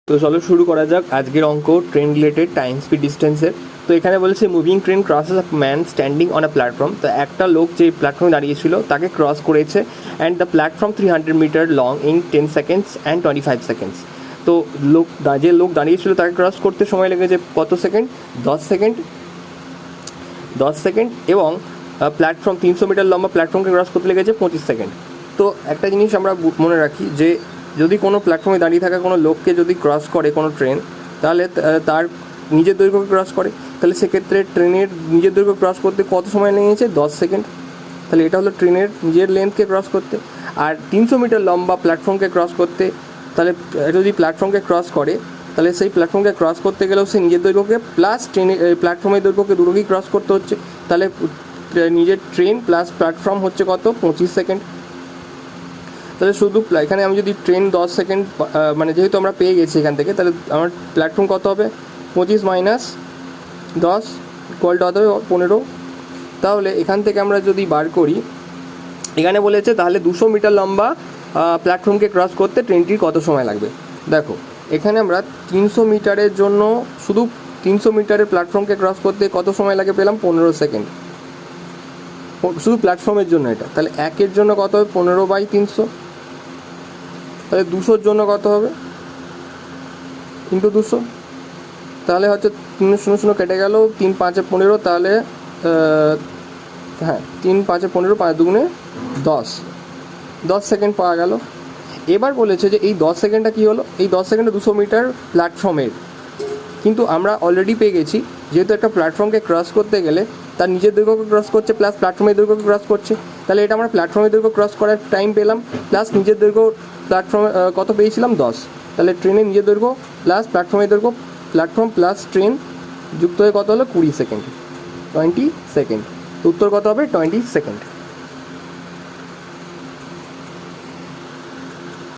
তো চলো শুরু করা যাক আজকের অঙ্ক ট্রেন রিলেটেড টাইম স্পিড ডিস্টেন্সের। তো এখানে বলেছে moving train crosses a man standing on a platform. তো একটা লোক যে প্ল্যাটফর্মে দাঁড়িয়েছিল তাকে ক্রস করেছে and the platform 300 meter long in 10 seconds and 25 seconds. তো যে লোক দাঁড়িয়েছিল তাকে ক্রস করতে সময় লেগেছে কত সেকেন্ড? 10 সেকেন্ড এবং প্ল্যাটফর্ম 300 মিটার লম্বা প্ল্যাটফর্মকে ক্রস করতে লেগেছে 25 সেকেন্ড। তো একটা জিনিস আমরা মনে রাখি যে যদি কোনো প্ল্যাটফর্মে দাঁড়িয়ে থাকা কোনো লোককে যদি ক্রস করে কোনো ট্রেন, তাহলে তার নিজের দৈর্ঘ্যকে ক্রস করে, তাহলে সেক্ষেত্রে ট্রেনের নিজের দৈর্ঘ্য ক্রস করতে কত সময় লেগেছে? 10 সেকেন্ড। তাহলে এটা হলো ট্রেনের নিজের লেন্থকে ক্রস করতে। আর 300 মিটার লম্বা প্ল্যাটফর্মকে ক্রস করতে, তাহলে যদি প্ল্যাটফর্মকে ক্রস করে তাহলে সেই প্ল্যাটফর্মকে ক্রস করতে গেলেও সে নিজের দৈর্ঘ্যকে প্লাস ট্রেনের প্ল্যাটফর্মের দৈর্ঘ্যকে দুটোকেই ক্রস করতে হচ্ছে। তাহলে নিজের ট্রেন প্লাস প্ল্যাটফর্ম হচ্ছে কত? 25 সেকেন্ড। তাহলে শুধু এখানে আমি যদি ট্রেন 10 সেকেন্ড মানে যেহেতু আমরা পেয়ে গেছি এখান থেকে, তাহলে আমার প্ল্যাটফর্ম কত হবে? 25 মাইনাস 10 ইকুয়ালটা হতে হবে 15। তাহলে এখান থেকে আমরা যদি বার করি, এখানে বলেছে তাহলে 200 মিটার লম্বা প্ল্যাটফর্মকে ক্রস করতে ট্রেনটির কত সময় লাগবে। দেখো এখানে আমরা 300 মিটারের জন্য শুধু 300 মিটারের প্ল্যাটফর্মকে ক্রস করতে কত সময় লাগে পেলাম? 15 সেকেন্ড, শুধু প্ল্যাটফর্মের জন্য এটা। তাহলে একের জন্য কত হবে? 15/300। তাহলে 200-র জন্য কত হবে? ইন্টু 200। তাহলে হচ্ছে 0 0 কেটে গেল, 3 5 15, তাহলে হ্যাঁ 3 5 15, 5 2 10 সেকেন্ড পাওয়া গেল। এবার বলেছে যে এই 10 সেকেন্ডটা কী হলো? এই 10 সেকেন্ডে 200 মিটার প্ল্যাটফর্মের, কিন্তু আমরা অলরেডি পেয়ে গেছি যেহেতু একটা প্ল্যাটফর্মকে ক্রস করতে গেলে তার নিজের দৈর্ঘ্যকে ক্রস করছে প্লাস প্ল্যাটফর্মের দৈর্ঘ্যকে ক্রস করছে। তাহলে এটা আমরা প্ল্যাটফর্মের দৈর্ঘ্য ক্রস করার টাইম পেলাম, প্লাস নিজের দৈর্ঘ্য প্ল্যাটফর্মে কত পেয়েছিলাম? 10। তাহলে ট্রেনের নিজের দৈর্ঘ্য প্লাস প্ল্যাটফর্মের দৈর্ঘ্য, প্ল্যাটফর্ম প্লাস ট্রেন যুক্ত হয়ে কত হলো? 20 সেকেন্ড, 20 সেকেন্ড। উত্তর কত হবে? 20 সেকেন্ড।